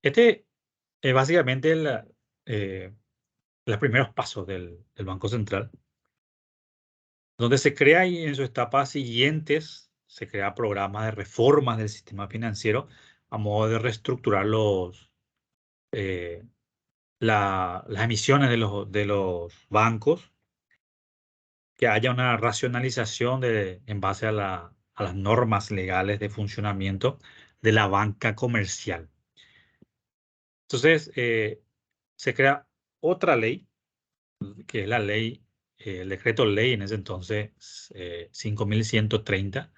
Este es básicamente eh, los primeros pasos del Banco Central, donde se crea y en sus etapas siguientes se crea programas de reformas del sistema financiero a modo de reestructurar eh, las emisiones de los bancos, que haya una racionalización en base a las normas legales de funcionamiento de la banca comercial. Entonces, se crea otra ley, que es la ley, el decreto ley en ese entonces, 5130,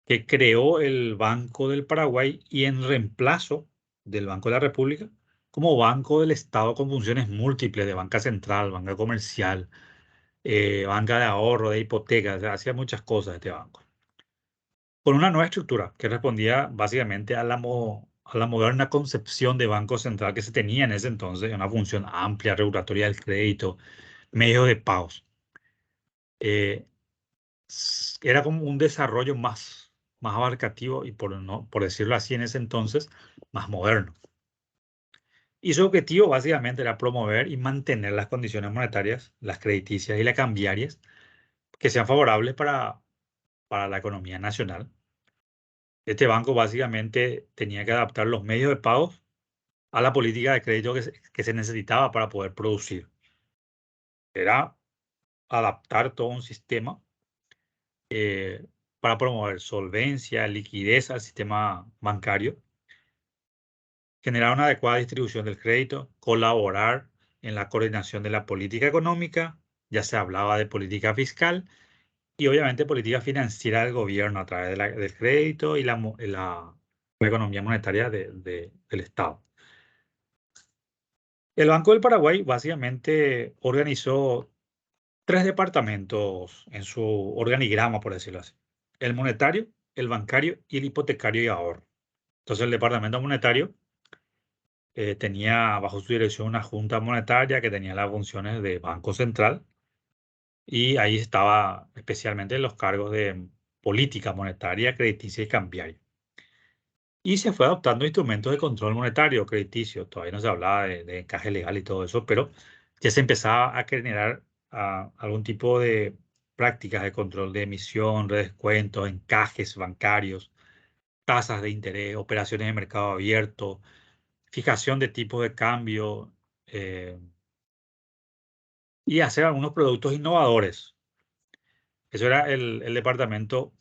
que creó el Banco del Paraguay y en reemplazo del Banco de la República, como Banco del Estado con funciones múltiples de banca central, banca comercial, banca de ahorro, de hipotecas, o sea, hacía muchas cosas este banco. Con una nueva estructura que respondía básicamente a la moderna concepción de banco central que se tenía en ese entonces, una función amplia, regulatoria del crédito, medios de pagos. Era como un desarrollo más abarcativo y por decirlo así en ese entonces, más moderno. Y su objetivo básicamente era promover y mantener las condiciones monetarias, las crediticias y las cambiarias, que sean favorables para la economía nacional. Este banco básicamente tenía que adaptar los medios de pago a la política de crédito que se necesitaba para poder producir. Era adaptar todo un sistema eh, para promover solvencia, liquidez al sistema bancario, generar una adecuada distribución del crédito, colaborar en la coordinación de la política económica, ya se hablaba de política fiscal y obviamente política financiera del gobierno a través del crédito y la economía monetaria del Estado. El Banco del Paraguay básicamente organizó tres departamentos en su organigrama, por decirlo así: el monetario, el bancario y el hipotecario y ahorro. Entonces el departamento monetario tenía bajo su dirección una junta monetaria que tenía las funciones de Banco Central y ahí estaba especialmente los cargos de política monetaria, crediticia y cambiaria. Y se fue adoptando instrumentos de control monetario, crediticio. Todavía no se hablaba de encaje legal y todo eso, pero ya se empezaba a generar algún tipo de prácticas de control de emisión, redescuentos, encajes bancarios, tasas de interés, operaciones de mercado abierto, fijación de tipos de cambio, y hacer algunos productos innovadores. Eso era el departamento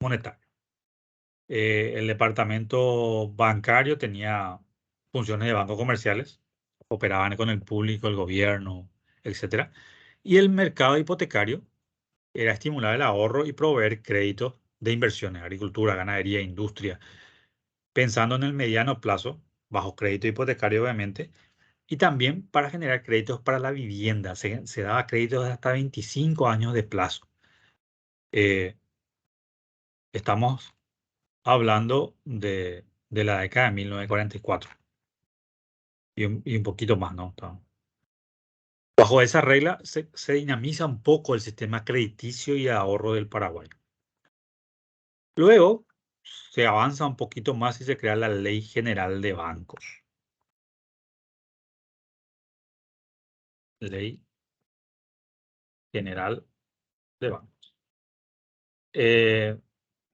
monetario. El departamento bancario tenía funciones de bancos comerciales, operaban con el público, el gobierno, etcétera. Y el mercado hipotecario era estimular el ahorro y proveer créditos de inversiones, agricultura, ganadería, industria, pensando en el mediano plazo, bajo crédito hipotecario obviamente, y también para generar créditos para la vivienda. Se daba créditos de hasta 25 años de plazo. Eh, Estamos hablando de la década de 1944 y un poquito más, ¿no? Bajo esa regla se dinamiza un poco el sistema crediticio y de ahorro del Paraguay. Luego se avanza un poquito más y se crea la Ley General de Bancos. Ley General de Bancos. Eh,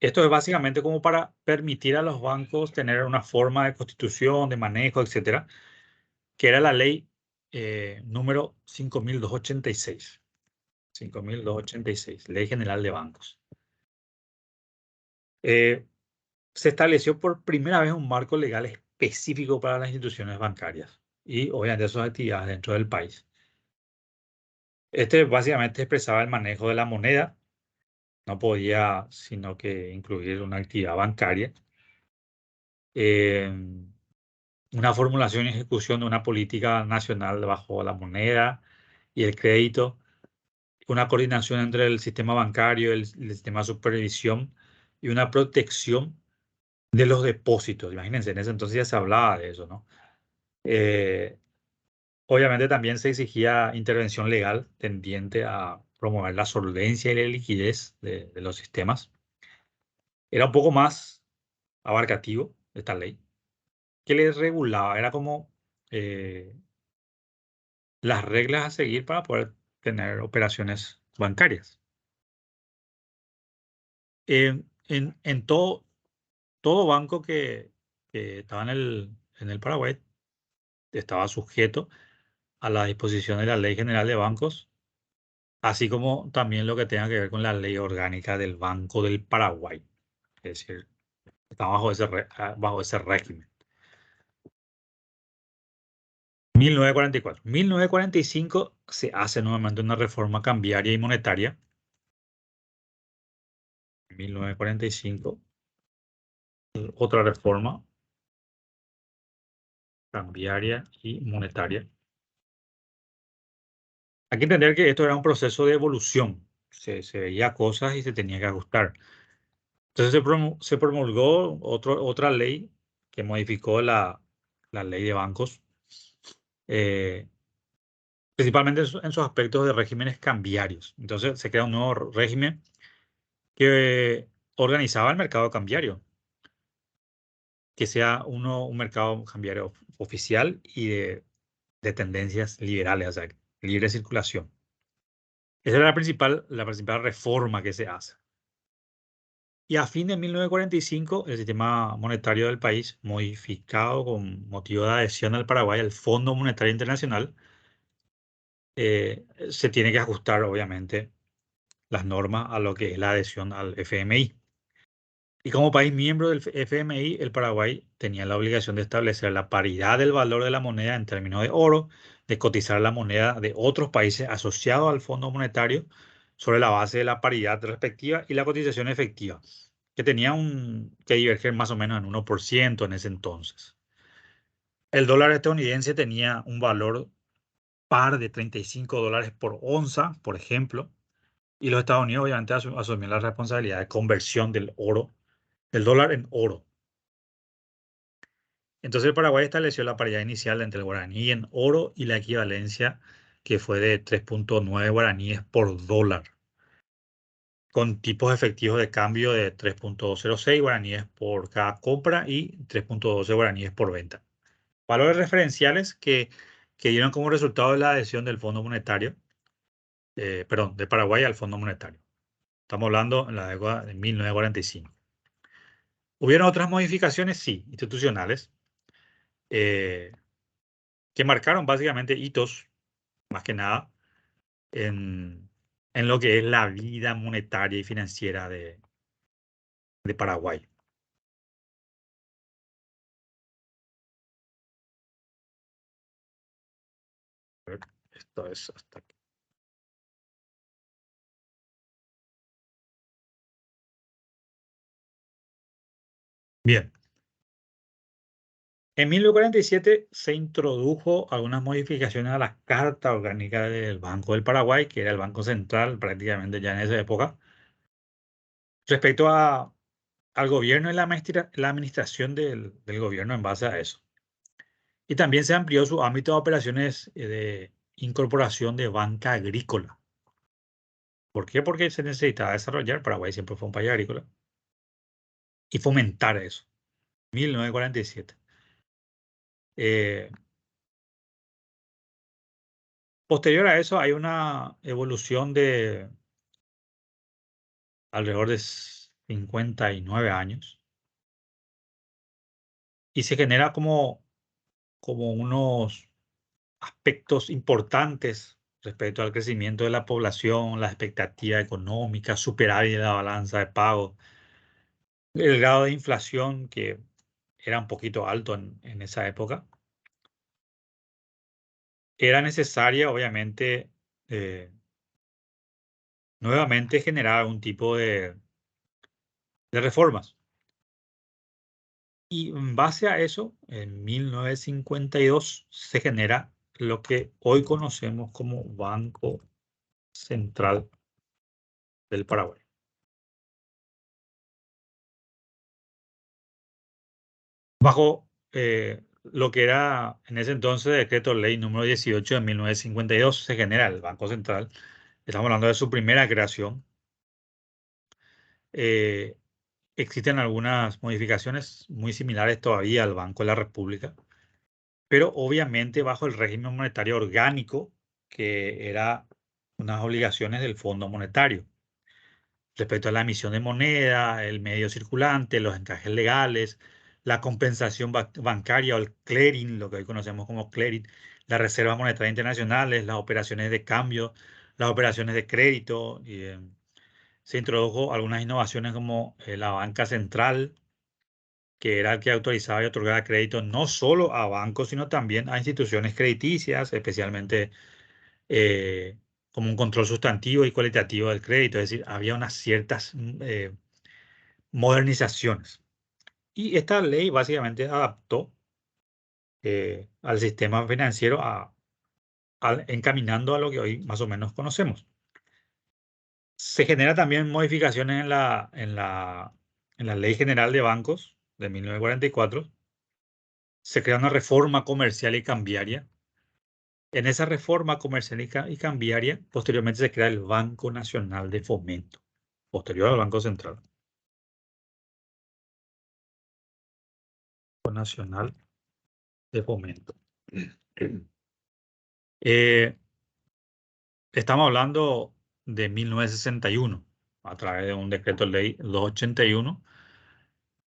Esto es básicamente como para permitir a los bancos tener una forma de constitución, de manejo, etcétera, que era la ley número 5286. 5286, Ley General de Bancos. Eh, Se estableció por primera vez un marco legal específico para las instituciones bancarias y obviamente sus actividades dentro del país. Este básicamente expresaba el manejo de la moneda, no podía sino que incluir una actividad bancaria, eh, una formulación y ejecución de una política nacional bajo la moneda y el crédito, una coordinación entre el sistema bancario, el sistema de supervisión y una protección de los depósitos. Imagínense, en ese entonces ya se hablaba de eso, ¿no? Eh, Obviamente también se exigía intervención legal tendiente a promover la solvencia y la liquidez de los sistemas. Era un poco más abarcativo esta ley. que les regulaba, era como eh, las reglas a seguir para poder tener operaciones bancarias. En todo banco que estaba en el Paraguay estaba sujeto a la disposición de la Ley General de Bancos, así como también lo que tenga que ver con la Ley Orgánica del Banco del Paraguay. Es decir, está bajo ese régimen. 1944. 1945 se hace nuevamente una reforma cambiaria y monetaria. 1945, otra reforma cambiaria y monetaria. Hay que entender que esto era un proceso de evolución. Se veía cosas y se tenía que ajustar. Entonces se promulgó otra ley que modificó la ley de bancos, eh, principalmente en sus aspectos de regímenes cambiarios. Entonces se crea un nuevo régimen que organizaba el mercado cambiario, que sea un mercado cambiario oficial y de tendencias liberales, o sea, libre circulación. Esa era la principal reforma que se hace. Y a fin de 1945, el sistema monetario del país, modificado con motivo de adhesión al Paraguay al Fondo Monetario Internacional, se tiene que ajustar, obviamente, las normas a lo que es la adhesión al FMI. Y como país miembro del FMI, el Paraguay tenía la obligación de establecer la paridad del valor de la moneda en términos de oro, de cotizar la moneda de otros países asociados al Fondo Monetario sobre la base de la paridad respectiva y la cotización efectiva, que tenía que diverger más o menos en 1% en ese entonces. El dólar estadounidense tenía un valor par de $35 por onza, por ejemplo, y los Estados Unidos obviamente asumían la responsabilidad de conversión del oro, del dólar en oro. Entonces el Paraguay estableció la paridad inicial entre el guaraní en oro y la equivalencia que fue de 3,9 guaraníes por dólar, con tipos efectivos de cambio de 3,06 guaraníes por cada compra y 3,12 guaraníes por venta. Valores referenciales que dieron como resultado de la adhesión del Fondo Monetario, perdón, de Paraguay al Fondo Monetario. Estamos hablando en la década de 1945. Hubieron otras modificaciones, sí, institucionales, eh, que marcaron básicamente hitos, más que nada, en, en lo que es la vida monetaria y financiera de Paraguay. A ver, esto es hasta aquí. Bien. En 1947 se introdujo algunas modificaciones a la Carta Orgánica del Banco del Paraguay, que era el Banco Central prácticamente ya en esa época, respecto al gobierno y la administración del gobierno en base a eso. Y también se amplió su ámbito de operaciones de incorporación de banca agrícola. ¿Por qué? Porque se necesitaba desarrollar, Paraguay siempre fue un país agrícola, y fomentar eso. 1947. Eh, Posterior a eso hay una evolución de alrededor de 59 años y se genera como unos aspectos importantes respecto al crecimiento de la población, la expectativa económica, superávit de la balanza de pago, el grado de inflación que era un poquito alto en esa época. Era necesaria, obviamente, eh, nuevamente generar algún tipo de reformas. Y en base a eso, en 1952 se genera lo que hoy conocemos como Banco Central del Paraguay. Bajo lo que era en ese entonces Decreto Ley número 18 de 1952 se genera el Banco Central. Estamos hablando de su primera creación. Eh, existen algunas modificaciones muy similares todavía al Banco de la República, pero obviamente bajo el régimen monetario orgánico, que era unas obligaciones del Fondo Monetario respecto a la emisión de moneda, el medio circulante, los encajes legales, la compensación bancaria o el clearing, lo que hoy conocemos como clearing, las reservas monetarias internacionales, las operaciones de cambio, las operaciones de crédito. Se introdujo algunas innovaciones como la banca central, que era el que autorizaba y otorgaba crédito no solo a bancos, sino también a instituciones crediticias, especialmente eh, como un control sustantivo y cualitativo del crédito. Es decir, había unas ciertas modernizaciones. Y esta ley básicamente adaptó al sistema financiero encaminando a lo que hoy más o menos conocemos. Se genera también modificaciones en la Ley General de Bancos de 1944. Se crea una reforma comercial y cambiaria. En esa reforma comercial y cambiaria, posteriormente se crea el Banco Nacional de Fomento, posterior al Banco Central. Banco Nacional de Fomento. Eh, Estamos hablando de 1961, a través de un decreto ley 281.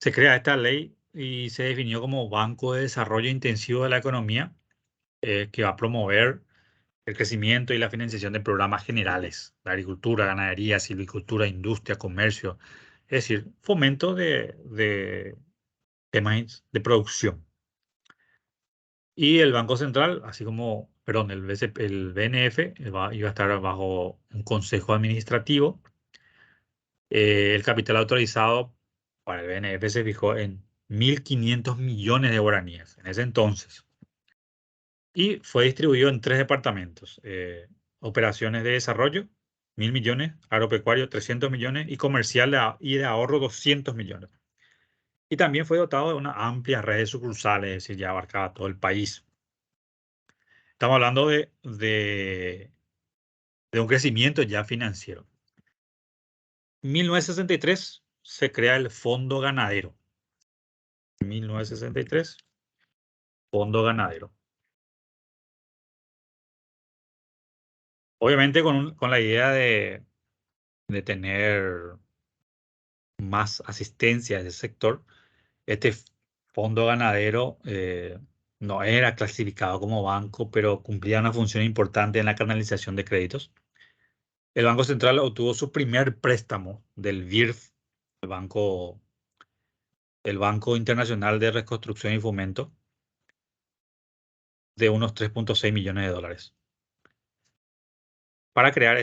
Se crea esta ley y se definió como Banco de Desarrollo Intensivo de la Economía, que va a promover el crecimiento y la financiación de programas generales, de agricultura, ganadería, silvicultura, industria, comercio, es decir, fomento de temas de producción. Y el Banco Central, así como, perdón, el BNF iba a estar bajo un consejo administrativo. El capital autorizado para el BNF se fijó en 1.500 millones de guaraníes en ese entonces y fue distribuido en tres departamentos: operaciones de desarrollo, 1.000 millones; agropecuario, 300 millones; y comercial y de ahorro, 200 millones. Y también fue dotado de una amplia red de sucursales, es decir, ya abarcaba todo el país. Estamos hablando de un crecimiento ya financiero. En 1963 se crea el Fondo Ganadero. 1963, Fondo Ganadero. Obviamente con la idea de tener más asistencia a ese sector. Este fondo ganadero no era clasificado como banco, pero cumplía una función importante en la canalización de créditos. El Banco Central obtuvo su primer préstamo del BIRF, el Banco Internacional de Reconstrucción y Fomento, de unos 3,6 millones de dólares, para crear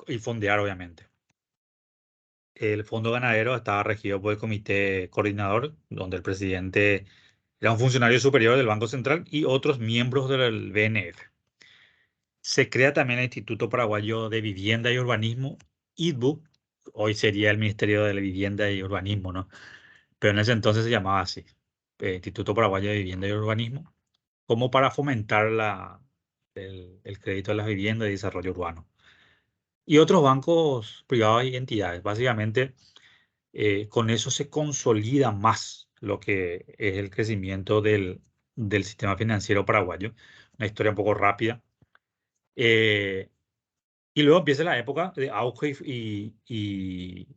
y fondear, obviamente. El Fondo Ganadero estaba regido por el Comité Coordinador, donde el presidente era un funcionario superior del Banco Central y otros miembros del BNF. Se crea también el Instituto Paraguayo de Vivienda y Urbanismo, IDBU. Hoy sería el Ministerio de la Vivienda y Urbanismo, ¿no? Pero en ese entonces se llamaba así, Instituto Paraguayo de Vivienda y Urbanismo, como para fomentar el crédito de las viviendas y desarrollo urbano. Y otros bancos privados y entidades. Básicamente, con eso se consolida más lo que es el crecimiento del sistema financiero paraguayo. Una historia un poco rápida. Eh, y luego empieza la época de auge y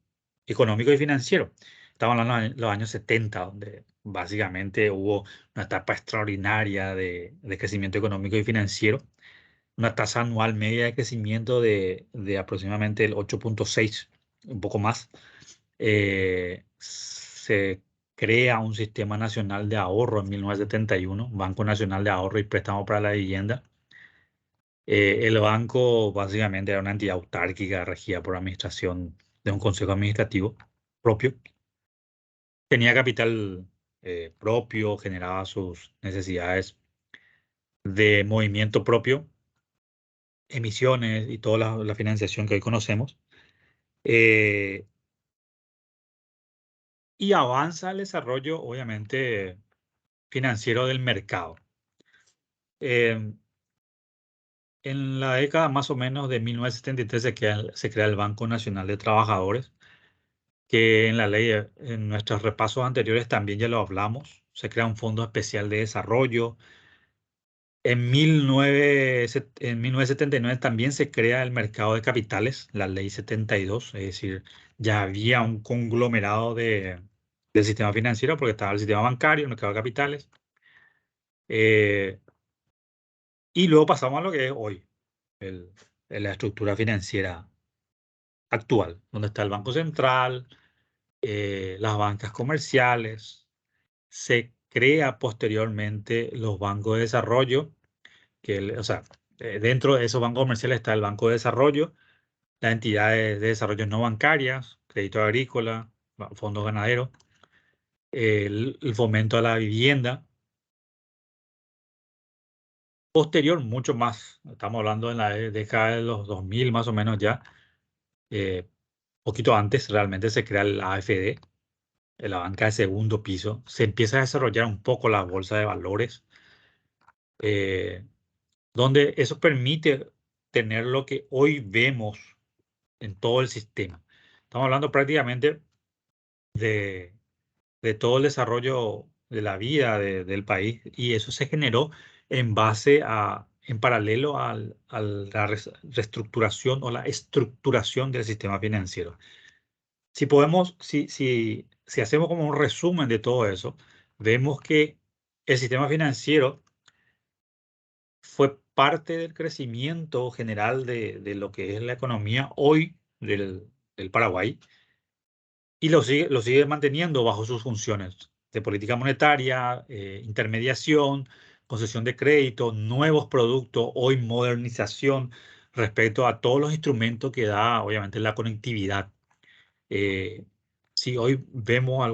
económico y financiero. Estamos hablando de los años 70, donde básicamente hubo una etapa extraordinaria de crecimiento económico y financiero, una tasa anual media de crecimiento de aproximadamente el 8,6, un poco más. Se crea un sistema nacional de ahorro en 1971, Banco Nacional de Ahorro y Préstamo para la Vivienda. El banco básicamente era una entidad autárquica regida por administración de un consejo administrativo propio. Tenía capital propio, generaba sus necesidades de movimiento propio, emisiones y toda la financiación que hoy conocemos. Eh, y avanza el desarrollo, obviamente, financiero del mercado. Eh, en la década más o menos de 1973 se crea el Banco Nacional de Trabajadores, que en la ley, en nuestros repasos anteriores también ya lo hablamos. Se crea un fondo especial de desarrollo. En 1979 también se crea el mercado de capitales, la ley 72, es decir, ya había un conglomerado del sistema financiero porque estaba el sistema bancario, el mercado de capitales. eh, y luego pasamos a lo que es hoy, el- la estructura financiera actual, donde está el Banco Central, las bancas comerciales. Se crea posteriormente los bancos de desarrollo, o sea, dentro de esos bancos comerciales está el Banco de Desarrollo, las entidades de desarrollo no bancarias, crédito agrícola, fondos ganaderos, el fomento a la vivienda. Posterior, mucho más, estamos hablando en la década de los 2000 más o menos ya, eh, poquito antes realmente se crea el AFD, la banca de segundo piso, se empieza a desarrollar un poco la bolsa de valores, eh, donde eso permite tener lo que hoy vemos en todo el sistema. Estamos hablando prácticamente de, de todo el desarrollo de la vida del país y eso se generó en paralelo a la reestructuración o la estructuración del sistema financiero. Si hacemos como un resumen de todo eso, vemos que el sistema financiero fue parte del crecimiento general de lo que es la economía hoy del Paraguay y lo sigue manteniendo bajo sus funciones de política monetaria, intermediación, concesión de crédito, nuevos productos, hoy modernización respecto a todos los instrumentos que da, obviamente, la conectividad. Eh, si hoy vemos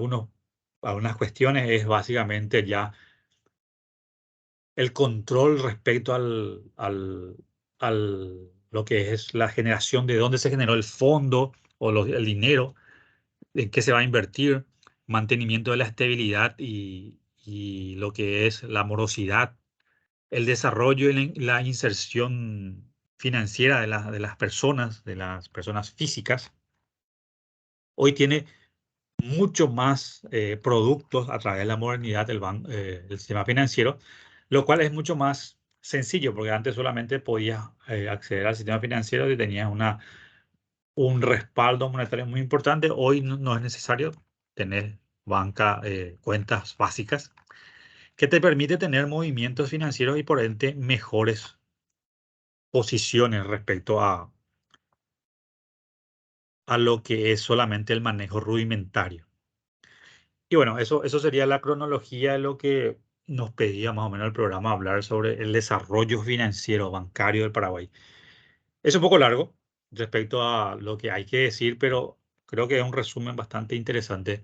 algunas cuestiones, es básicamente ya el control respecto lo que es la generación, de dónde se generó el fondo o el dinero, en qué se va a invertir, mantenimiento de la estabilidad y lo que es la morosidad, el desarrollo y la inserción financiera de las personas físicas. Hoy tiene mucho más productos a través de la modernidad del sistema financiero, lo cual es mucho más sencillo, porque antes solamente podías acceder al sistema financiero si tenías un respaldo monetario muy importante. Hoy no es necesario tener cuentas básicas, que te permite tener movimientos financieros y por ende mejores posiciones respecto a lo que es solamente el manejo rudimentario. Y bueno, eso sería la cronología de lo que nos pedía más o menos el programa, hablar sobre el desarrollo financiero bancario del Paraguay. Es un poco largo respecto a lo que hay que decir, pero creo que es un resumen bastante interesante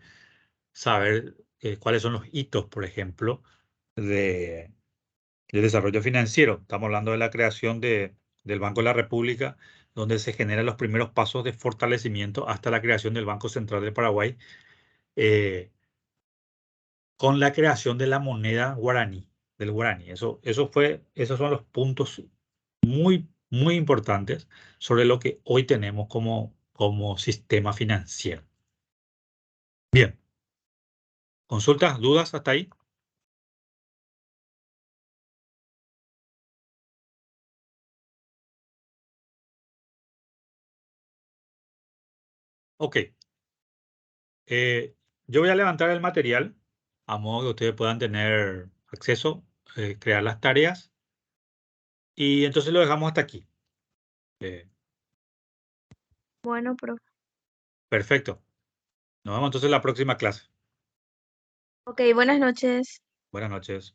saber cuáles son los hitos, por ejemplo, de, del desarrollo financiero. Estamos hablando de la creación del Banco de la República, donde se generan los primeros pasos de fortalecimiento hasta la creación del Banco Central del Paraguay. eh, con la creación de la moneda guaraní, del guaraní. Esos son los puntos muy importantes sobre lo que hoy tenemos como sistema financiero. Bien, ¿consultas, dudas hasta ahí? Ok. eh, yo voy a levantar el material a modo que ustedes puedan tener acceso, crear las tareas y entonces lo dejamos hasta aquí. Eh, Bueno, profe. Perfecto. Nos vemos entonces en la próxima clase. Ok, buenas noches. Buenas noches.